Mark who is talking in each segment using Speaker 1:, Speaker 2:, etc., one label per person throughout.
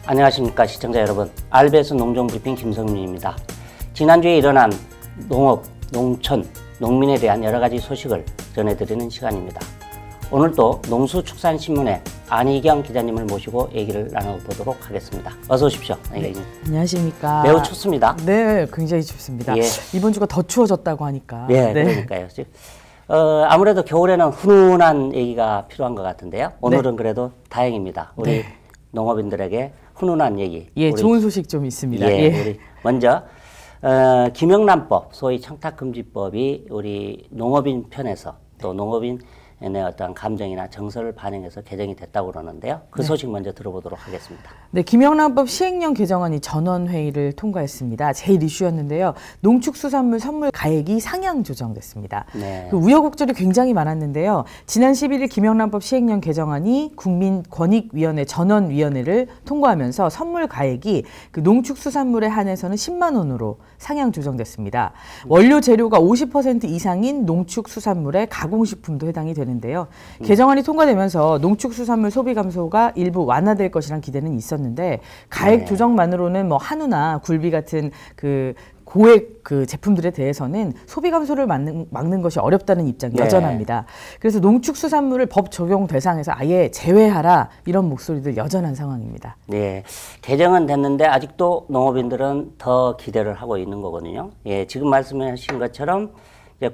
Speaker 1: 안녕하십니까 시청자 여러분, RBS 농정브리핑 김성민입니다. 지난주에 일어난 농업, 농촌, 농민에 대한 여러가지 소식을 전해드리는 시간입니다. 오늘도 농수축산신문의 안희경 기자님을 모시고 얘기를 나눠보도록 하겠습니다. 어서 오십시오.
Speaker 2: 네, 안녕하십니까.
Speaker 1: 매우 춥습니다.
Speaker 2: 네, 굉장히 춥습니다. 예. 이번 주가 더 추워졌다고 하니까.
Speaker 1: 네, 그러니까요. 아무래도 겨울에는 훈훈한 얘기가 필요한 것 같은데요. 오늘은 그래도 다행입니다. 우리 농업인들에게 훈훈한 얘기.
Speaker 2: 예, 좋은 소식 좀 있습니다.
Speaker 1: 우리 먼저 김영란법, 소위 청탁금지법이 우리 농업인 편에서 또 농업인의 어떤 감정이나 정서를 반영해서 개정이 됐다고 그러는데요. 그 소식 먼저 들어보도록 하겠습니다.
Speaker 2: 네, 김영란법 시행령 개정안이 전원회의를 통과했습니다. 제일 이슈였는데요. 농축수산물 선물 가액이 상향 조정됐습니다.
Speaker 1: 네.
Speaker 2: 그 우여곡절이 굉장히 많았는데요. 지난 11일 김영란법 시행령 개정안이 국민권익위원회 전원위원회를 통과하면서 선물 가액이 그 농축수산물에 한해서는 10만 원으로 상향 조정됐습니다. 원료 재료가 50% 이상인 농축수산물에 가공식품도 해당이 되는데요. 개정안이 통과되면서 농축수산물 소비 감소가 일부 완화될 것이란 기대는 있었는데 가액 조정만으로는 뭐 한우나 굴비 같은 그 고액 그 제품들에 대해서는 소비 감소를 막는 것이 어렵다는 입장이 여전합니다. 그래서 농축수산물을 법 적용 대상에서 아예 제외하라 이런 목소리들 여전한 상황입니다. 네,
Speaker 1: 개정은 됐는데 아직도 농업인들은 더 기대를 하고 있는 거거든요. 예, 지금 말씀하신 것처럼 이제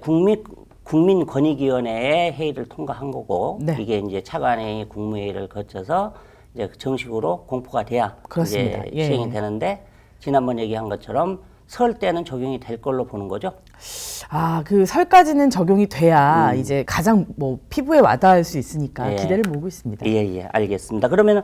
Speaker 1: 국민권익위원회의 회의를 통과한 거고 이게 이제 차관회의 국무회의를 거쳐서 이제 정식으로 공포가 돼야
Speaker 2: 그렇습니다.
Speaker 1: 이제 시행이 되는데 지난번 얘기한 것처럼 설 때는 적용이 될 걸로 보는 거죠?
Speaker 2: 아, 그 설까지는 적용이 돼야 이제 가장 뭐 피부에 와닿을 수 있으니까 기대를 모으고 있습니다.
Speaker 1: 예, 알겠습니다. 그러면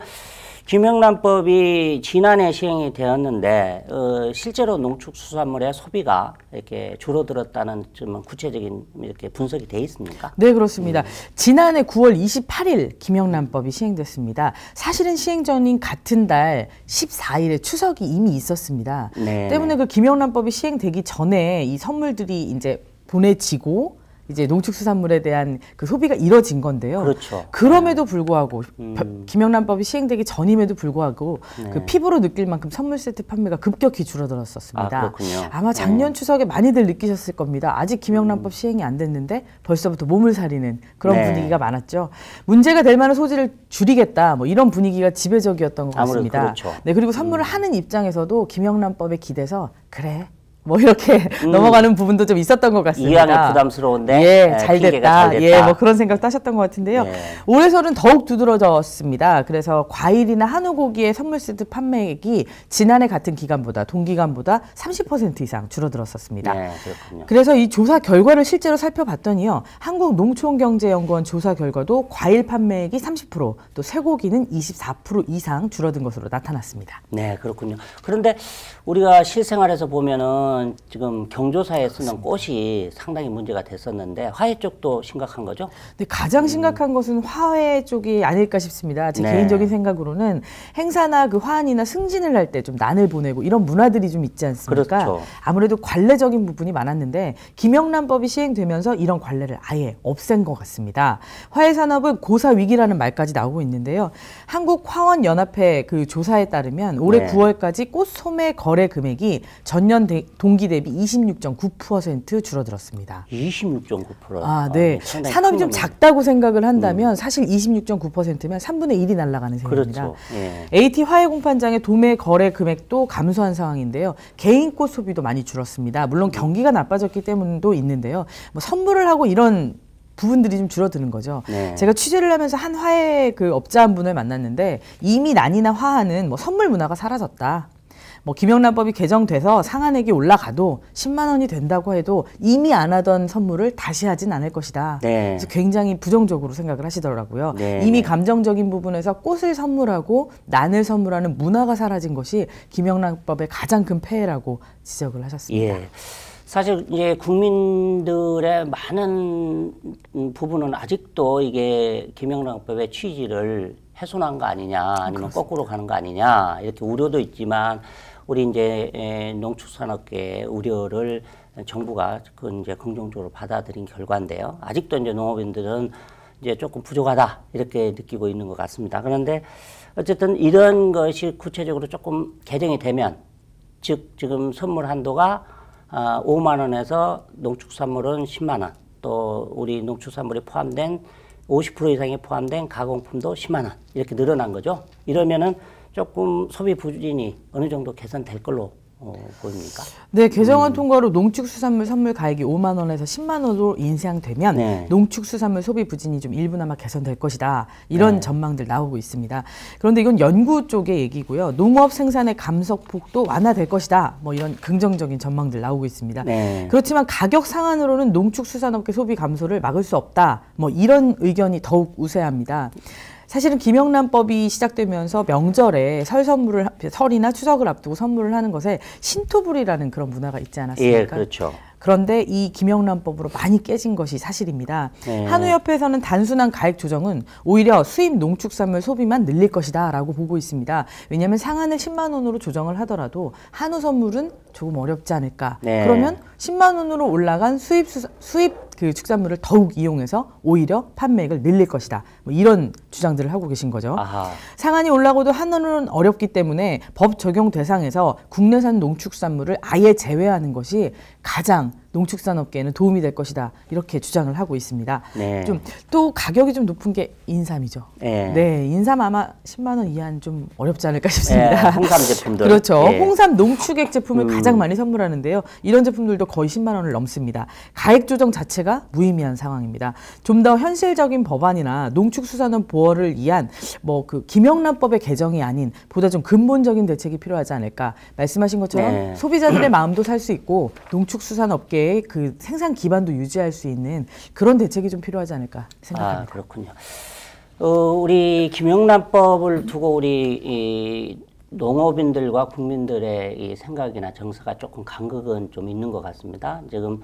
Speaker 1: 김영란법이 지난해 시행이 되었는데 실제로 농축수산물의 소비가 이렇게 줄어들었다는 좀 구체적인 이렇게 분석이 돼 있습니까?
Speaker 2: 네, 그렇습니다. 지난해 9월 28일 김영란법이 시행됐습니다. 사실은 시행 전인 같은 달 14일에 추석이 이미 있었습니다. 때문에 그 김영란법이 시행되기 전에 이 선물들이 이제 보내지고 이제 농축수산물에 대한 그 소비가 이뤄진 건데요.
Speaker 1: 그렇죠.
Speaker 2: 그럼에도 불구하고 김영란법이 시행되기 전임에도 불구하고 그 피부로 느낄 만큼 선물 세트 판매가 급격히 줄어들었었습니다.
Speaker 1: 그렇군요.
Speaker 2: 아마 작년 추석에 많이들 느끼셨을 겁니다. 아직 김영란법 시행이 안 됐는데 벌써부터 몸을 사리는 그런 분위기가 많았죠. 문제가 될 만한 소지를 줄이겠다 뭐 이런 분위기가 지배적이었던 것 같습니다.
Speaker 1: 그렇죠.
Speaker 2: 네, 그리고 선물을 하는 입장에서도 김영란법에 기대서 그래. 뭐 이렇게 넘어가는 부분도 좀 있었던 것 같습니다.
Speaker 1: 이왕이 부담스러운데
Speaker 2: 잘 됐다. 뭐 그런 생각도 하셨던 것 같은데요. 올해설은 더욱 두드러졌습니다. 그래서 과일이나 한우고기의 선물 세트 판매액이 지난해 같은 기간보다 동기간보다 30% 이상 줄어들었었습니다.
Speaker 1: 그렇군요.
Speaker 2: 그래서 이 조사 결과를 실제로 살펴봤더니요. 한국농촌경제연구원 조사 결과도 과일 판매액이 30%, 또 쇠고기는 24% 이상 줄어든 것으로 나타났습니다.
Speaker 1: 네, 그렇군요. 그런데 우리가 실생활에서 보면은 지금 경조사에 쓰는 꽃이 상당히 문제가 됐었는데 화훼 쪽도 심각한 거죠?
Speaker 2: 네, 가장 심각한 것은 화훼 쪽이 아닐까 싶습니다. 제 개인적인 생각으로는 행사나 그 화환이나 승진을 할 때 좀 난을 보내고 이런 문화들이 좀 있지 않습니까?
Speaker 1: 그렇죠.
Speaker 2: 아무래도 관례적인 부분이 많았는데 김영란법이 시행되면서 이런 관례를 아예 없앤 것 같습니다. 화훼 산업은 고사 위기라는 말까지 나오고 있는데요. 한국화원연합회 그 조사에 따르면 올해 9월까지 꽃 소매 거래 금액이 전년 동기 대비 26.9% 줄어들었습니다.
Speaker 1: 26.9%?
Speaker 2: 아, 네. 산업이 좀 작다고 생각을 한다면 사실 26.9%면 3분의 1이 날아가는 셈입니다.
Speaker 1: 그렇죠.
Speaker 2: AT 화훼공판장의 도매 거래 금액도 감소한 상황인데요. 개인 꽃 소비도 많이 줄었습니다. 물론 경기가 나빠졌기 때문도 있는데요. 뭐 선물을 하고 이런 부분들이 좀 줄어드는 거죠. 제가 취재를 하면서 한 화훼 그 업자 한 분을 만났는데 이미 난이나 화하는 뭐 선물 문화가 사라졌다. 뭐 김영란법이 개정돼서 상한액이 올라가도 10만 원이 된다고 해도 이미 안 하던 선물을 다시 하진 않을 것이다. 그래서 굉장히 부정적으로 생각을 하시더라고요. 이미 감정적인 부분에서 꽃을 선물하고 난을 선물하는 문화가 사라진 것이 김영란법의 가장 큰 폐해라고 지적을 하셨습니다.
Speaker 1: 사실 이제 국민들의 많은 부분은 아직도 이게 김영란법의 취지를 훼손한 거 아니냐, 아니면 거꾸로 가는 거 아니냐 이렇게 우려도 있지만 우리 이제 농축산업계의 우려를 정부가 그 이제 긍정적으로 받아들인 결과인데요. 아직도 이제 농업인들은 이제 조금 부족하다 이렇게 느끼고 있는 것 같습니다. 그런데 어쨌든 이런 것이 구체적으로 조금 개정이 되면, 즉 지금 선물 한도가 5만 원에서 농축산물은 10만 원, 또 우리 농축산물이 포함된 50% 이상이 포함된 가공품도 10만 원 이렇게 늘어난 거죠. 이러면은 조금 소비 부진이 어느 정도 개선될 걸로 보입니까?
Speaker 2: 네, 개정안 통과로 농축수산물 선물 가액이 5만 원에서 10만 원으로 인상되면
Speaker 1: 네.
Speaker 2: 농축수산물 소비 부진이 좀 일부나마 개선될 것이다. 이런 전망들 나오고 있습니다. 그런데 이건 연구 쪽의 얘기고요. 농업 생산의 감소폭도 완화될 것이다. 뭐 이런 긍정적인 전망들 나오고 있습니다.
Speaker 1: 네.
Speaker 2: 그렇지만 가격 상한으로는 농축수산업계 소비 감소를 막을 수 없다. 뭐 이런 의견이 더욱 우세합니다. 사실은 김영란법이 시작되면서 명절에 설이나 추석을 앞두고 선물을 하는 것에 신토불이라는 그런 문화가 있지 않았습니까?
Speaker 1: 예, 그렇죠.
Speaker 2: 그런데 이 김영란법으로 많이 깨진 것이 사실입니다.
Speaker 1: 네.
Speaker 2: 한우협회에서는 단순한 가액 조정은 오히려 수입 농축산물 소비만 늘릴 것이다 라고 보고 있습니다. 왜냐하면 상한을 10만 원으로 조정을 하더라도 한우 선물은 조금 어렵지 않을까.
Speaker 1: 네.
Speaker 2: 그러면 10만 원으로 올라간 수입 그 축산물을 더욱 이용해서 오히려 판매액을 늘릴 것이다. 뭐 이런 주장들을 하고 계신 거죠.
Speaker 1: 아하.
Speaker 2: 상한이 올라고도 한우는 어렵기 때문에 법 적용 대상에서 국내산 농축산물을 아예 제외하는 것이 가장 농축산업계에는 도움이 될 것이다. 이렇게 주장을 하고 있습니다.
Speaker 1: 네.
Speaker 2: 좀 또 가격이 좀 높은 게 인삼이죠.
Speaker 1: 네.
Speaker 2: 네, 인삼 아마 10만 원 이하는 좀 어렵지 않을까 싶습니다.
Speaker 1: 홍삼 제품들.
Speaker 2: 그렇죠.
Speaker 1: 예.
Speaker 2: 홍삼 농축액 제품을 가장 많이 선물하는데요. 이런 제품들도 거의 10만 원을 넘습니다. 가액 조정 자체가 무의미한 상황입니다. 좀 더 현실적인 법안이나 농축수산업 보호를 위한 뭐 그 김영란법의 개정이 아닌 보다 좀 근본적인 대책이 필요하지 않을까. 말씀하신 것처럼
Speaker 1: 네.
Speaker 2: 소비자들의 마음도 살 수 있고 농축수산업계의 그 생산 기반도 유지할 수 있는 그런 대책이 좀 필요하지 않을까 생각합니다.
Speaker 1: 아, 그렇군요. 우리 김영란법을 두고 우리 이 농업인들과 국민들의 이 생각이나 정서가 조금 간극은 좀 있는 것 같습니다. 지금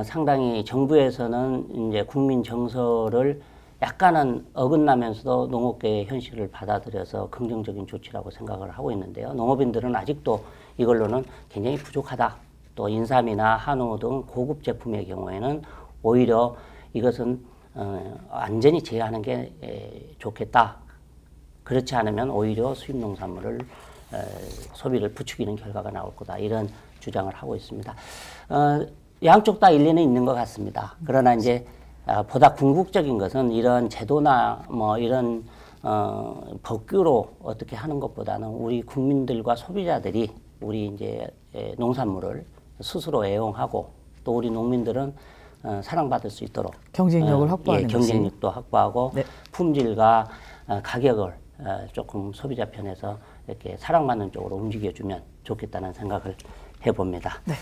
Speaker 1: 상당히 정부에서는 이제 국민 정서를 약간은 어긋나면서도 농업계의 현실을 받아들여서 긍정적인 조치라고 생각을 하고 있는데요. 농업인들은 아직도 이걸로는 굉장히 부족하다. 또 인삼이나 한우 등 고급 제품의 경우에는 오히려 이것은 완전히 제한하는 게 좋겠다. 그렇지 않으면 오히려 수입 농산물을 소비를 부추기는 결과가 나올 거다. 이런 주장을 하고 있습니다. 양쪽 다 일리는 있는 것 같습니다. 그러나 이제 보다 궁극적인 것은 이런 제도나 뭐 이런 법규로 어떻게 하는 것보다는 우리 국민들과 소비자들이 우리 이제 농산물을 스스로 애용하고 또 우리 농민들은 사랑받을 수 있도록
Speaker 2: 경쟁력을 확보하는
Speaker 1: 경쟁력도 확보하고
Speaker 2: 네.
Speaker 1: 품질과 가격을 조금 소비자 편에서 이렇게 사랑받는 쪽으로 움직여주면 좋겠다는 생각을 해봅니다.
Speaker 2: 네.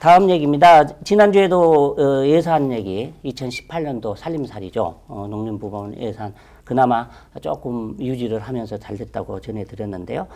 Speaker 1: 다음 얘기입니다. 지난주에도 예산 얘기, 2018년도 살림살이죠. 농림부문 예산 그나마 조금 유지를 하면서 잘 됐다고 전해드렸는데요.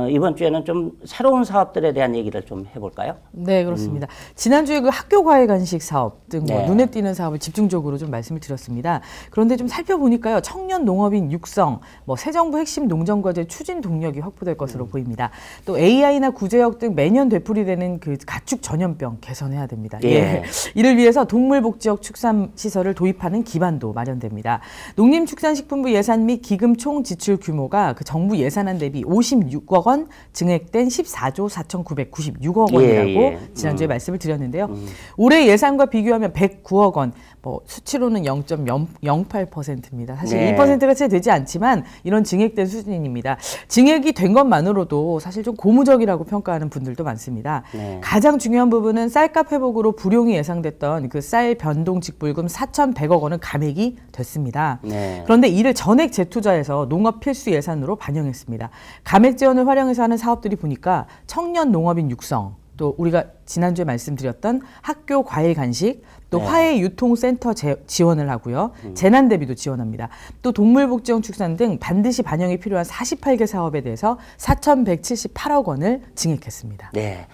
Speaker 1: 이번 주에는 좀 새로운 사업들에 대한 얘기를 좀 해볼까요?
Speaker 2: 네, 그렇습니다. 지난주에 그 학교 과외 간식 사업 등 뭐
Speaker 1: 네.
Speaker 2: 눈에 띄는 사업을 집중적으로 좀 말씀을 드렸습니다. 그런데 좀 살펴보니까요, 청년 농업인 육성, 뭐 새 정부 핵심 농정과제 추진 동력이 확보될 것으로 보입니다. 또 AI나 구제역 등 매년 되풀이되는 그 가축 전염병 개선해야 됩니다.
Speaker 1: 예.
Speaker 2: 이를 위해서 동물복지역 축산 시설을 도입하는 기반도 마련됩니다. 농림축산식품부 예산 및 기금 총 지출 규모가 그 정부 예산안 대비 56억 원 증액된 14조 4,996억 원이라고 지난주에 말씀을 드렸는데요. 올해 예산과 비교하면 109억 원, 뭐 수치로는 0.008%입니다. 사실
Speaker 1: 네.
Speaker 2: 1%가 채 되지 않지만 이런 증액된 수준입니다. 증액이 된 것만으로도 사실 좀 고무적이라고 평가하는 분들도 많습니다.
Speaker 1: 네.
Speaker 2: 가장 중요한 부분은 쌀값 회복으로 불용이 예상됐던 그 쌀 변동 직불금 4,100억 원은 감액이 됐습니다.
Speaker 1: 네.
Speaker 2: 그런데 이를 전액 재투자해서 농업 필수 예산으로 반영했습니다. 감액 지원을 활용해서 하는 사업들이 보니까 청년 농업인 육성, 또 우리가 지난주에 말씀드렸던 학교 과일 간식, 또
Speaker 1: 네.
Speaker 2: 화해 유통센터 지원을 하고요. 재난 대비도 지원합니다. 또 동물복지형 축산 등 반드시 반영이 필요한 48개 사업에 대해서 4,178억 원을 증액했습니다.
Speaker 1: 네.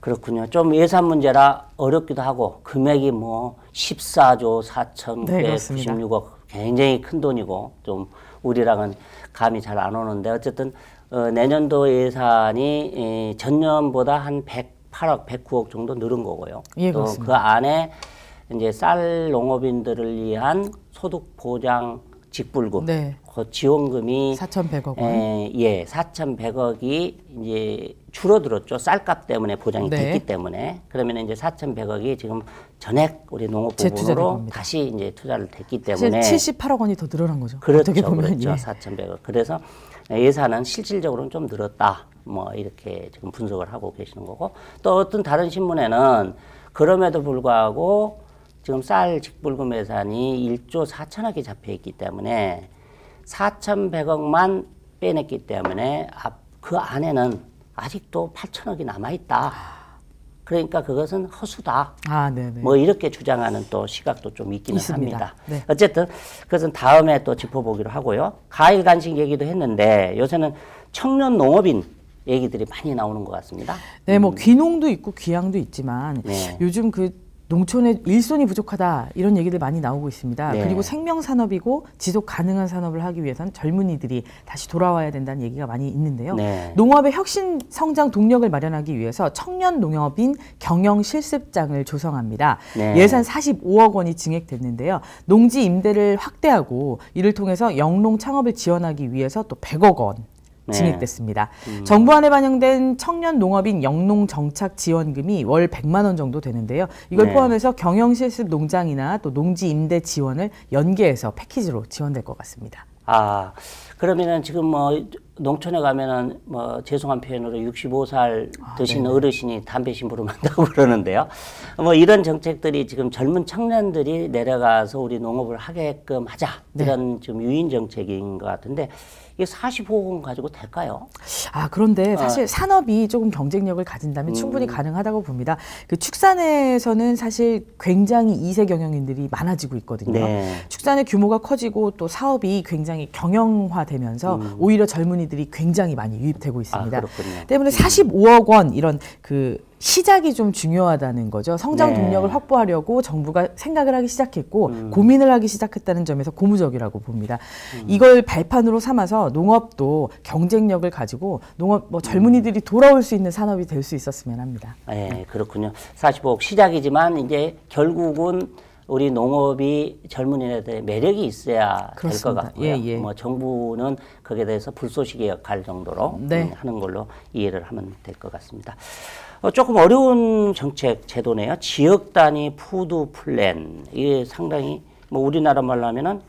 Speaker 1: 그렇군요. 좀 예산 문제라 어렵기도 하고 금액이 뭐 14조 4,996억 굉장히 큰 돈이고 좀 우리랑은 감이 잘 안 오는데 어쨌든 내년도 예산이 전년보다 한 108억, 109억 정도 늘은 거고요.
Speaker 2: 예,
Speaker 1: 또
Speaker 2: 그렇습니다.
Speaker 1: 그 안에 이제 쌀 농업인들을 위한 소득 보장 직불금
Speaker 2: 네.
Speaker 1: 그 지원금이
Speaker 2: 4,100억 원.
Speaker 1: 4,100억이 이제 줄어들었죠. 쌀값 때문에 보장이
Speaker 2: 네.
Speaker 1: 됐기 때문에. 그러면 이제 4,100억이 지금 전액 우리 농업
Speaker 2: 재투자된
Speaker 1: 부분으로
Speaker 2: 겁니다.
Speaker 1: 다시 이제 투자를 됐기
Speaker 2: 사실
Speaker 1: 때문에
Speaker 2: 78억 원이 더 늘어난 거죠.
Speaker 1: 그렇죠.
Speaker 2: 어떻게 보면
Speaker 1: 그렇죠.
Speaker 2: 예.
Speaker 1: 4,100억. 그래서 예산은 실질적으로는 좀 늘었다. 뭐 이렇게 지금 분석을 하고 계시는 거고 또 어떤 다른 신문에는 그럼에도 불구하고 지금 쌀 직불금 예산이 1조 4천억이 잡혀 있기 때문에 4,100억만 빼냈기 때문에 그 안에는 아직도 8천억이 남아 있다. 그러니까 그것은 허수다.
Speaker 2: 아, 네네.
Speaker 1: 뭐 이렇게 주장하는 또 시각도 좀 있기는
Speaker 2: 있습니다.
Speaker 1: 합니다.
Speaker 2: 네.
Speaker 1: 어쨌든 그것은 다음에 또 짚어보기로 하고요. 과일 간식 얘기도 했는데 요새는 청년 농업인 얘기들이 많이 나오는 것 같습니다.
Speaker 2: 네, 뭐 귀농도 있고 귀향도 있지만
Speaker 1: 네.
Speaker 2: 요즘 그 농촌에 일손이 부족하다 이런 얘기들 많이 나오고 있습니다.
Speaker 1: 네.
Speaker 2: 그리고 생명 산업이고 지속 가능한 산업을 하기 위해서는 젊은이들이 다시 돌아와야 된다는 얘기가 많이 있는데요.
Speaker 1: 네.
Speaker 2: 농업의 혁신 성장 동력을 마련하기 위해서 청년 농업인 경영 실습장을 조성합니다.
Speaker 1: 네.
Speaker 2: 예산 45억 원이 증액됐는데요. 농지 임대를 확대하고 이를 통해서 영농 창업을 지원하기 위해서 또 100억 원 증액됐습니다. 정부안에 반영된 청년 농업인 영농 정착 지원금이 월 100만 원 정도 되는데요. 이걸
Speaker 1: 네.
Speaker 2: 포함해서 경영 실습 농장이나 또 농지 임대 지원을 연계해서 패키지로 지원될 것 같습니다.
Speaker 1: 아, 그러면은 지금 뭐 농촌에 가면은 뭐 죄송한 표현으로 65살 드신 어르신이 담배 심부름 한다고 그러는데요. 뭐 이런 정책들이 지금 젊은 청년들이 내려가서 우리 농업을 하게끔 하자. 이런 좀 유인 정책인 것 같은데 이게 45억 원 가지고 될까요?
Speaker 2: 아, 그런데 사실 산업이 조금 경쟁력을 가진다면 충분히 가능하다고 봅니다. 그 축산에서는 사실 굉장히 2세 경영인들이 많아지고 있거든요.
Speaker 1: 네.
Speaker 2: 축산의 규모가 커지고 또 사업이 굉장히 경영화되면서 오히려 젊은이들이 굉장히 많이 유입되고 있습니다.
Speaker 1: 아, 그렇군요.
Speaker 2: 때문에 45억 원 이런 그 시작이 좀 중요하다는 거죠. 성장
Speaker 1: 네.
Speaker 2: 동력을 확보하려고 정부가 생각을 하기 시작했고 고민을 하기 시작했다는 점에서 고무적이라고 봅니다. 이걸 발판으로 삼아서 농업도 경쟁력을 가지고 농업 뭐 젊은이들이 돌아올 수 있는 산업이 될 수 있었으면 합니다.
Speaker 1: 네, 그렇군요. 45억 시작이지만 이제 결국은 우리 농업이 젊은이들의 매력이 있어야 될 것
Speaker 2: 그렇습니다.
Speaker 1: 같고요.
Speaker 2: 예, 예.
Speaker 1: 뭐 정부는 거기에 대해서 불쏘시개 역할 정도로
Speaker 2: 네.
Speaker 1: 하는 걸로 이해를 하면 될 것 같습니다. 조금 어려운 정책 제도네요. 지역 단위 푸드 플랜. 이게 상당히 뭐 우리나라 말로 하면은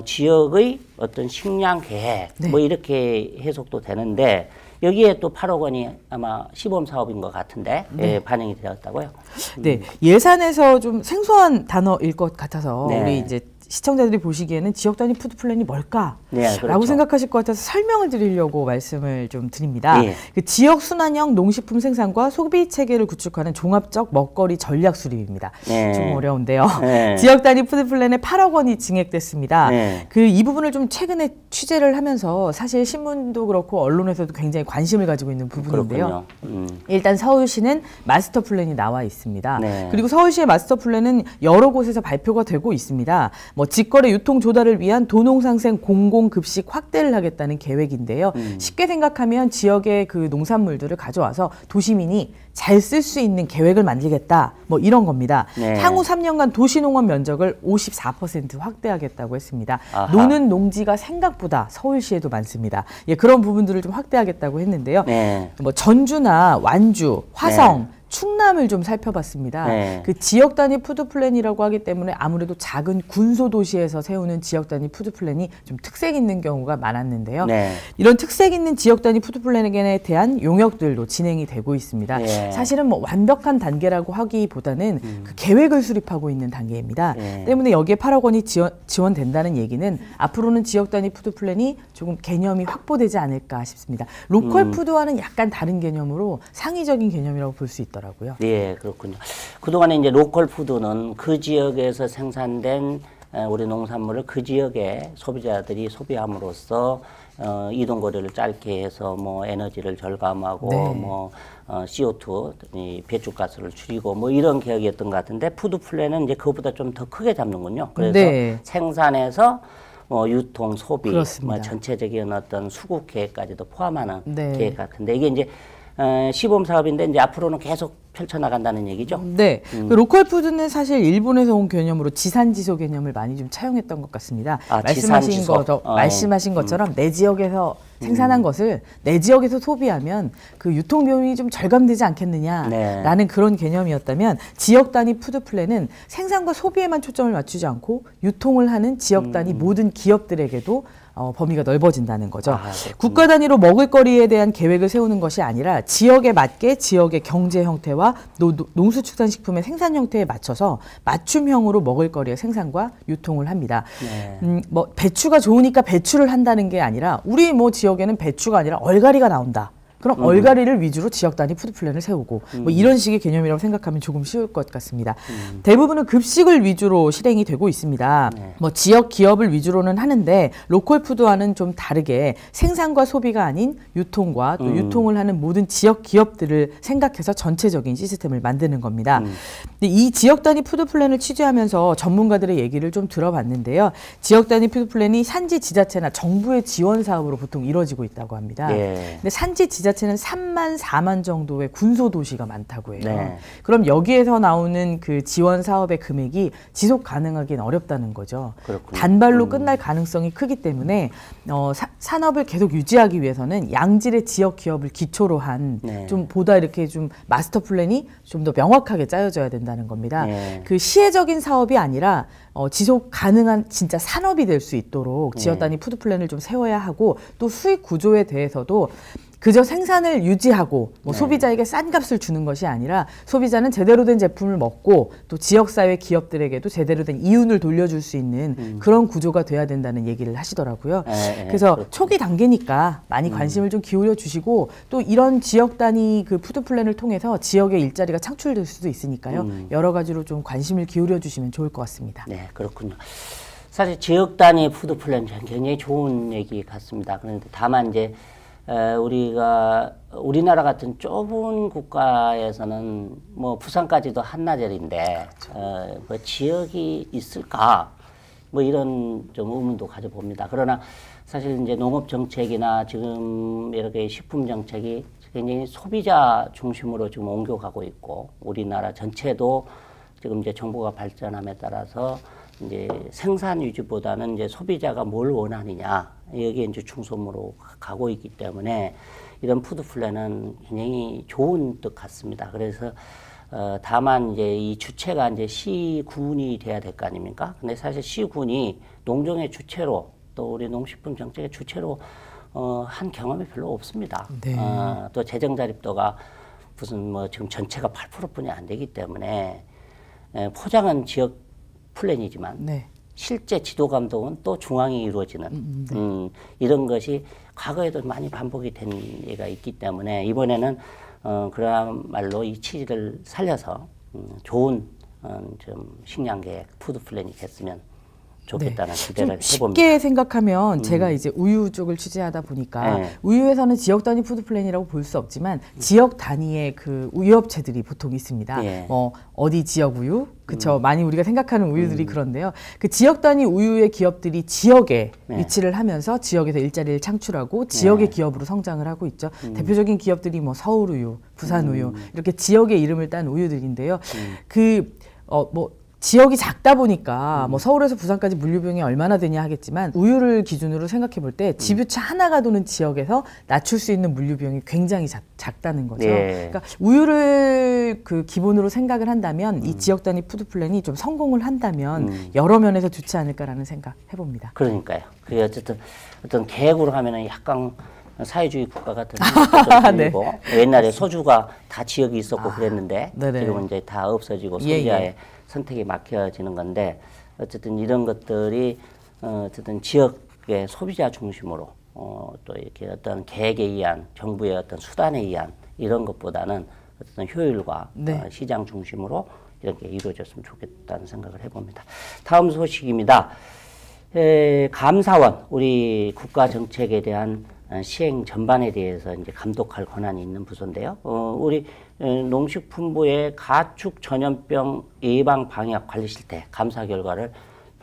Speaker 1: 지역의 어떤 식량 계획 뭐 이렇게 해석도 되는데 여기에 또 8억 원이 아마 시범 사업인 것 같은데 예, 반영이 되었다고요.
Speaker 2: 네, 예산에서 좀 생소한 단어일 것 같아서
Speaker 1: 네.
Speaker 2: 우리 이제 시청자들이 보시기에는 지역 단위 푸드 플랜이 뭘까라고
Speaker 1: 네, 그렇죠.
Speaker 2: 생각하실 것 같아서 설명을 드리려고 말씀을 좀 드립니다.
Speaker 1: 예.
Speaker 2: 그 지역 순환형 농식품 생산과 소비 체계를 구축하는 종합적 먹거리 전략 수립입니다.
Speaker 1: 네.
Speaker 2: 좀 어려운데요.
Speaker 1: 네.
Speaker 2: 지역 단위 푸드 플랜에 8억 원이 증액됐습니다.
Speaker 1: 네.
Speaker 2: 그 이 부분을 좀 최근에 취재를 하면서 사실 신문도 그렇고 언론에서도 굉장히 관심을 가지고 있는 부분인데요.
Speaker 1: 그렇군요.
Speaker 2: 일단 서울시는 마스터 플랜이 나와 있습니다.
Speaker 1: 네.
Speaker 2: 그리고 서울시의 마스터 플랜은 여러 곳에서 발표가 되고 있습니다. 뭐 직거래 유통 조달을 위한 도농상생 공공급식 확대를 하겠다는 계획인데요. 쉽게 생각하면 지역의 그 농산물들을 가져와서 도시민이 잘 쓸 수 있는 계획을 만들겠다. 뭐 이런 겁니다.
Speaker 1: 네.
Speaker 2: 향후 3년간 도시농업 면적을 54% 확대하겠다고 했습니다.
Speaker 1: 아하.
Speaker 2: 노는 농지가 생각보다 서울시에도 많습니다. 예, 그런 부분들을 좀 확대하겠다고 했는데요.
Speaker 1: 네.
Speaker 2: 뭐 전주나 완주, 화성, 충남을 좀 살펴봤습니다.
Speaker 1: 네.
Speaker 2: 그 지역 단위 푸드 플랜이라고 하기 때문에 아무래도 작은 군소 도시에서 세우는 지역 단위 푸드 플랜이 좀 특색 있는 경우가 많았는데요.
Speaker 1: 네.
Speaker 2: 이런 특색 있는 지역 단위 푸드 플랜에 대한 용역들도 진행이 되고 있습니다.
Speaker 1: 네.
Speaker 2: 사실은 뭐 완벽한 단계라고 하기보다는 그 계획을 수립하고 있는 단계입니다.
Speaker 1: 네.
Speaker 2: 때문에 여기에 8억 원이 지원된다는 얘기는 앞으로는 지역 단위 푸드 플랜이 조금 개념이 확보되지 않을까 싶습니다. 로컬 푸드와는 약간 다른 개념으로 상위적인 개념이라고 볼 수 있더라고요.
Speaker 1: 예, 그렇군요. 그동안에 이제 로컬 푸드는 그 지역에서 생산된 우리 농산물을 그 지역의 소비자들이 소비함으로써 이동 거리를 짧게 해서 뭐 에너지를 절감하고
Speaker 2: 네.
Speaker 1: 뭐 CO2 이 배출가스를 줄이고 뭐 이런 계획이었던 것 같은데 푸드 플랜은 이제 그것보다 좀 더 크게 잡는군요. 그래서
Speaker 2: 네.
Speaker 1: 생산에서 유통, 소비,
Speaker 2: 그렇습니다.
Speaker 1: 뭐 전체적인 어떤 수급 계획까지도 포함하는
Speaker 2: 네.
Speaker 1: 계획 같은데 이게 이제 시범 사업인데 이제 앞으로는 계속 펼쳐나간다는 얘기죠.
Speaker 2: 네. 그 로컬 푸드는 사실 일본에서 온 개념으로 지산지소 개념을 많이 좀 차용했던 것 같습니다. 말씀하신 것처럼 내 지역에서 생산한 것을 내 지역에서 소비하면 그 유통 비용이 좀 절감되지 않겠느냐라는
Speaker 1: 네.
Speaker 2: 그런 개념이었다면 지역 단위 푸드 플랜은 생산과 소비에만 초점을 맞추지 않고 유통을 하는 지역 단위 모든 기업들에게도 범위가 넓어진다는 거죠. 국가 단위로 먹을거리에 대한 계획을 세우는 것이 아니라 지역에 맞게 지역의 경제 형태와 농수축산식품의 생산 형태에 맞춰서 맞춤형으로 먹을거리의 생산과 유통을 합니다.
Speaker 1: 네.
Speaker 2: 뭐 배추가 좋으니까 배추를 한다는 게 아니라 우리 뭐 지역에는 배추가 아니라 얼갈이가 나온다. 그럼 얼갈이를 위주로 지역 단위 푸드 플랜을 세우고 뭐 이런 식의 개념이라고 생각하면 조금 쉬울 것 같습니다. 대부분은 급식을 위주로 실행이 되고 있습니다.
Speaker 1: 네.
Speaker 2: 뭐 지역 기업을 위주로는 하는데 로컬 푸드와는 좀 다르게 생산과 소비가 아닌 유통과 또 유통을 하는 모든 지역 기업들을 생각해서 전체적인 시스템을 만드는 겁니다. 근데 이 지역 단위 푸드 플랜을 취재하면서 전문가들의 얘기를 좀 들어봤는데요. 지역 단위 푸드 플랜이 산지 지자체나 정부의 지원 사업으로 보통 이루어지고 있다고 합니다.
Speaker 1: 네.
Speaker 2: 근데 산지 지자체는 3만 4만 정도의 군소 도시가 많다고 해요.
Speaker 1: 네.
Speaker 2: 그럼 여기에서 나오는 그 지원 사업의 금액이 지속 가능하기는 어렵다는 거죠.
Speaker 1: 그렇군요.
Speaker 2: 단발로 끝날 가능성이 크기 때문에 산업을 계속 유지하기 위해서는 양질의 지역 기업을 기초로 한 좀 보다 이렇게 좀 마스터 플랜이 좀 더 명확하게 짜여져야 된다는 겁니다.
Speaker 1: 네.
Speaker 2: 그 시혜적인 사업이 아니라 지속 가능한 진짜 산업이 될 수 있도록 지역 단위 푸드 플랜을 좀 세워야 하고 또 수익 구조에 대해서도 그저 생산을 유지하고 뭐 소비자에게 싼 값을 주는 것이 아니라 소비자는 제대로 된 제품을 먹고 또 지역사회 기업들에게도 제대로 된 이윤을 돌려줄 수 있는 그런 구조가 돼야 된다는 얘기를 하시더라고요. 그래서 초기 단계니까 많이 관심을 좀 기울여 주시고 또 이런 지역 단위 그 푸드 플랜을 통해서 지역의 일자리가 창출될 수도 있으니까요. 여러 가지로 좀 관심을 기울여 주시면 좋을 것 같습니다.
Speaker 1: 네, 그렇군요. 사실 지역 단위 푸드 플랜 굉장히 좋은 얘기 같습니다. 그런데 다만 이제 우리나라 같은 좁은 국가에서는 뭐 부산까지도 한나절인데 뭐 지역이 있을까 뭐 이런 좀 의문도 가져봅니다. 그러나 사실 이제 농업 정책이나 지금 이렇게 식품 정책이 굉장히 소비자 중심으로 지금 옮겨가고 있고 우리나라 전체도 지금 이제 정보가 발전함에 따라서 이제 생산 위주보다는 이제 소비자가 뭘 원하느냐 여기에 이제 중심으로 가고 있기 때문에 이런 푸드 플랜은 굉장히 좋은 뜻 같습니다. 그래서 다만 이제 이 주체가 이제 시군이 돼야 될 거 아닙니까? 근데 사실 시군이 농정의 주체로 또 우리 농식품 정책의 주체로 한 경험이 별로 없습니다.
Speaker 2: 네.
Speaker 1: 또 재정 자립도가 무슨 뭐 지금 전체가 8%뿐이 안 되기 때문에 포장은 지역 플랜이지만 실제 지도 감독은 또 중앙이 이루어지는 이런 것이 과거에도 많이 반복이 된 예가 있기 때문에 이번에는 그야말로 이 취지를 살려서 좋은 좀 식량 계획, 푸드 플랜이 됐으면 좋겠다는 기대를
Speaker 2: 좀
Speaker 1: 해봅니다.
Speaker 2: 쉽게 생각하면 제가 이제 우유 쪽을 취재하다 보니까 우유에서는 지역 단위 푸드 플랜이라고 볼 수 없지만 지역 단위의 그 우유업체들이 보통 있습니다. 어디 지역 우유, 그쵸? 많이 우리가 생각하는 우유들이 그런데요. 그 지역 단위 우유의 기업들이 지역에 위치를 하면서 지역에서 일자리를 창출하고 지역의 기업으로 성장을 하고 있죠. 대표적인 기업들이 뭐 서울 우유, 부산 우유 이렇게 지역의 이름을 딴 우유들인데요. 지역이 작다 보니까 뭐 서울에서 부산까지 물류비용이 얼마나 되냐 하겠지만 우유를 기준으로 생각해 볼 때 집유차 하나가 도는 지역에서 낮출 수 있는 물류비용이 굉장히 작다는 거죠. 그러니까 우유를 그 기본으로 생각을 한다면 이 지역 단위 푸드 플랜이 좀 성공을 한다면 여러 면에서 좋지 않을까라는 생각 해봅니다.
Speaker 1: 그러니까요. 그게 어떤 계획으로 하면은 약간 사회주의 국가 같은 느낌이 들고 옛날에 소주가 다 지역이 있었고 그랬는데 지금은 이제 다 없어지고 소비자의 선택이 맡겨지는 건데 어쨌든 이런 것들이 어쨌든 지역의 소비자 중심으로 또 이렇게 어떤 계획에 의한 정부의 어떤 수단에 의한 이런 것보다는 어떤 효율과 시장 중심으로 이렇게 이루어졌으면 좋겠다는 생각을 해봅니다. 다음 소식입니다. 감사원, 우리 국가 정책에 대한 시행 전반에 대해서 이제 감독할 권한이 있는 부서인데요. 우리 농식품부의 가축 전염병 예방 방역 관리 실태 감사 결과를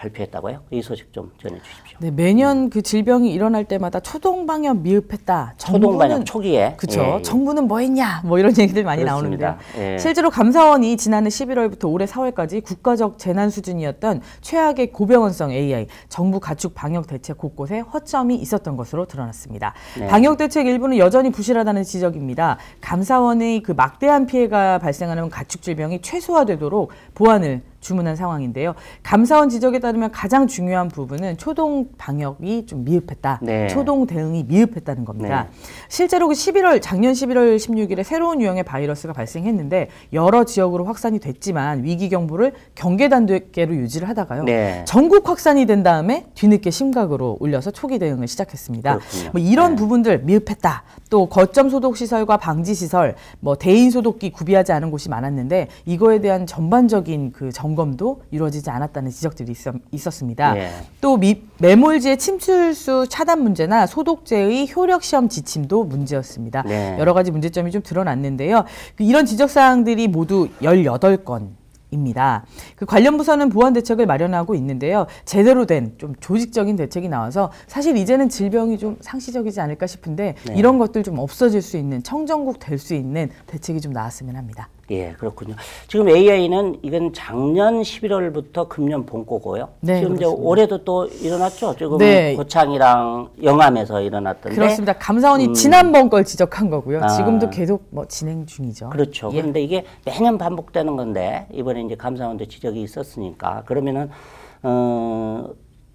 Speaker 1: 발표했다고요? 이 소식 좀 전해주십시오.
Speaker 2: 네, 매년 그 질병이 일어날 때마다 초동방역 미흡했다.
Speaker 1: 초동방역 초기에.
Speaker 2: 그렇죠.
Speaker 1: 예, 예.
Speaker 2: 정부는 뭐 했냐? 뭐 이런 얘기들 많이
Speaker 1: 그렇습니다.
Speaker 2: 나오는데요.
Speaker 1: 예.
Speaker 2: 실제로 감사원이 지난해 11월부터 올해 4월까지 국가적 재난 수준이었던 최악의 고병원성 AI, 정부 가축 방역 대책 곳곳에 허점이 있었던 것으로 드러났습니다.
Speaker 1: 네.
Speaker 2: 방역 대책 일부는 여전히 부실하다는 지적입니다. 감사원의 그 막대한 피해가 발생하는 가축 질병이 최소화되도록 보완을 주문한 상황인데요. 감사원 지적에 따르면 가장 중요한 부분은 초동 방역이 좀 미흡했다.
Speaker 1: 네.
Speaker 2: 초동 대응이 미흡했다는 겁니다.
Speaker 1: 네.
Speaker 2: 실제로 그 작년 11월 16일에 새로운 유형의 바이러스가 발생했는데 여러 지역으로 확산이 됐지만 위기 경보를 경계 단계로 유지를 하다가요.
Speaker 1: 네.
Speaker 2: 전국 확산이 된 다음에 뒤늦게 심각으로 울려서 초기 대응을 시작했습니다.
Speaker 1: 그렇군요.
Speaker 2: 뭐 이런
Speaker 1: 네.
Speaker 2: 부분들 미흡했다. 또 거점 소독 시설과 방지 시설, 뭐 대인 소독기 구비하지 않은 곳이 많았는데 이거에 대한 전반적인 그 점검도 이루어지지 않았다는 지적들이 있었습니다.
Speaker 1: 예.
Speaker 2: 또 매몰지의 침출수 차단 문제나 소독제의 효력 시험 지침도 문제였습니다.
Speaker 1: 네.
Speaker 2: 여러 가지 문제점이 좀 드러났는데요. 이런 지적 사항들이 모두 18건. 입니다. 그 관련 부서는 보완 대책을 마련하고 있는데요. 제대로 된 좀 조직적인 대책이 나와서 사실 이제는 질병이 좀 상시적이지 않을까 싶은데
Speaker 1: 네.
Speaker 2: 이런 것들 좀 없어질 수 있는 청정국 될 수 있는 대책이 좀 나왔으면 합니다.
Speaker 1: 예, 그렇군요. 지금 AI는 이건 작년 11월부터 금년 봄거고요.
Speaker 2: 네,
Speaker 1: 지금 이제
Speaker 2: 그렇습니다.
Speaker 1: 올해도 또 일어났죠. 지금
Speaker 2: 네.
Speaker 1: 고창이랑 영암에서 일어났던데.
Speaker 2: 그렇습니다. 감사원이 지난번 걸 지적한 거고요.
Speaker 1: 아.
Speaker 2: 지금도 계속 뭐 진행 중이죠.
Speaker 1: 그렇죠.
Speaker 2: 예.
Speaker 1: 그런데 이게 매년 반복되는 건데 이번에 이제 감사원도 지적이 있었으니까 그러면은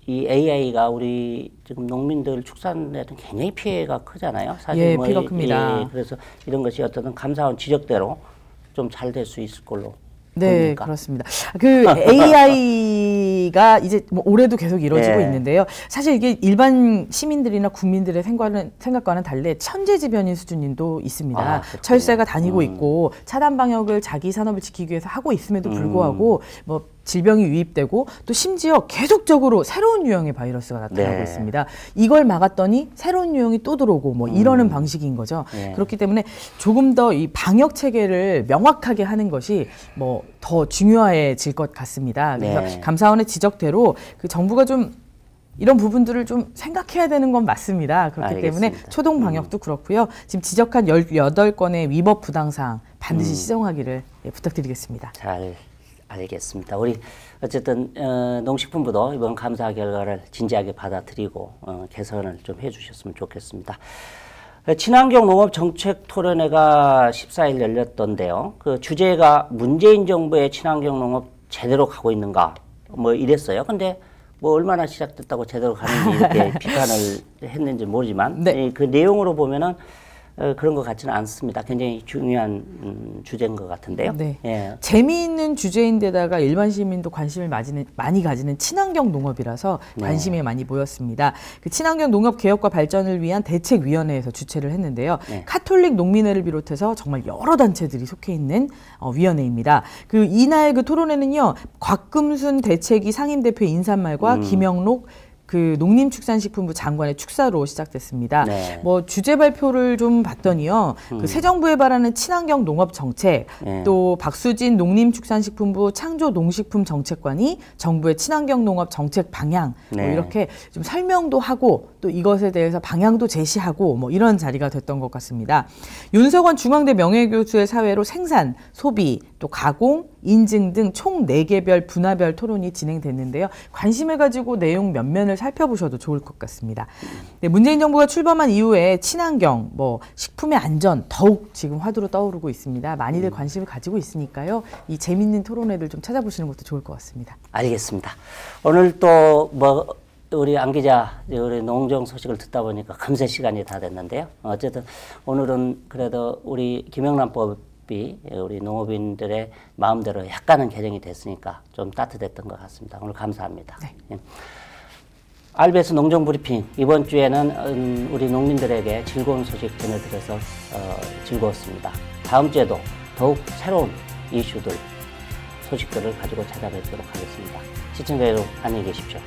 Speaker 1: 이 AI가 우리 지금 농민들 축산에는 굉장히 피해가 크잖아요. 사실
Speaker 2: 예,
Speaker 1: 뭐
Speaker 2: 피해가 큽니다.
Speaker 1: 예, 그래서 이런 것이 어떤 감사원 지적대로 좀 잘 될 수 있을 걸로.
Speaker 2: 네,
Speaker 1: 보입니까?
Speaker 2: 그렇습니다. 그 AI가 이제 뭐 올해도 계속 이루어지고
Speaker 1: 네.
Speaker 2: 있는데요. 사실 이게 일반 시민들이나 국민들의 생각과는 달리 천재지변인 수준도 있습니다.
Speaker 1: 아, 그렇군요.
Speaker 2: 철새가 다니고 있고 차단 방역을 자기 산업을 지키기 위해서 하고 있음에도 불구하고 뭐 질병이 유입되고 또 심지어 계속적으로 새로운 유형의 바이러스가 나타나고
Speaker 1: 네.
Speaker 2: 있습니다. 이걸 막았더니 새로운 유형이 또 들어오고 뭐 이러는 방식인 거죠.
Speaker 1: 네.
Speaker 2: 그렇기 때문에 조금 더 이 방역 체계를 명확하게 하는 것이 뭐 더 중요해질 것 같습니다. 그래서
Speaker 1: 네.
Speaker 2: 감사원의 지적대로 그 정부가 좀 이런 부분들을 좀 생각해야 되는 건 맞습니다. 그렇기
Speaker 1: 알겠습니다.
Speaker 2: 때문에 초동 방역도 그렇고요. 지금 지적한 18건의 위법 부당사항 반드시 시정하기를 부탁드리겠습니다.
Speaker 1: 잘 알겠습니다. 우리 어쨌든 농식품부도 이번 감사 결과를 진지하게 받아들이고 개선을 좀 해주셨으면 좋겠습니다. 친환경 농업 정책 토론회가 14일 열렸던데요. 그 주제가 문재인 정부의 친환경 농업 제대로 가고 있는가 뭐 이랬어요. 근데 뭐 얼마나 시작됐다고 제대로 가는지 이렇게 비판을 했는지 모르지만
Speaker 2: 네.
Speaker 1: 그 내용으로 보면은 그런 것 같지는 않습니다. 굉장히 중요한 주제인 것 같은데요.
Speaker 2: 네.
Speaker 1: 예.
Speaker 2: 재미있는 주제인데다가 일반 시민도 관심을 많이 가지는 친환경 농업이라서 관심이 많이 모였습니다. 그 친환경 농업 개혁과 발전을 위한 대책위원회에서 주최를 했는데요.
Speaker 1: 네.
Speaker 2: 카톨릭 농민회를 비롯해서 정말 여러 단체들이 속해 있는 위원회입니다. 그 이날 그 토론회는요. 곽금순 대책위 상임대표 인사말과 김영록 그 농림축산식품부 장관의 축사로 시작됐습니다.
Speaker 1: 네.
Speaker 2: 뭐 주제 발표를 좀 봤더니요. 그 새 정부에 바라는 친환경 농업 정책,
Speaker 1: 네.
Speaker 2: 또 박수진 농림축산식품부 창조농식품정책관이 정부의 친환경 농업 정책 방향 뭐
Speaker 1: 네.
Speaker 2: 이렇게 좀 설명도 하고 또 이것에 대해서 방향도 제시하고 뭐 이런 자리가 됐던 것 같습니다. 윤석원 중앙대 명예교수의 사회로 생산, 소비, 또 가공, 인증 등 총 4개별 분야별 토론이 진행됐는데요. 관심을 가지고 내용 몇 면을 살펴보셔도 좋을 것 같습니다. 네, 문재인 정부가 출범한 이후에 친환경, 뭐 식품의 안전 더욱 지금 화두로 떠오르고 있습니다. 많이들 관심을 가지고 있으니까요. 이 재밌는 토론회들 좀 찾아보시는 것도 좋을 것 같습니다.
Speaker 1: 알겠습니다. 오늘 또 뭐 우리 안 기자 우리 농정 소식을 듣다 보니까 금세 시간이 다 됐는데요. 어쨌든 오늘은 그래도 우리 김영란법이 우리 농업인들의 마음대로 약간은 개정이 됐으니까 좀 따뜻했던 것 같습니다. 오늘 감사합니다.
Speaker 2: 네.
Speaker 1: 예. 알베스 농정브리핑 이번 주에는 우리 농민들에게 즐거운 소식 전해드려서 즐거웠습니다. 다음 주에도 더욱 새로운 이슈들, 소식들을 가지고 찾아뵙도록 하겠습니다. 시청자 여러분 안녕히 계십시오.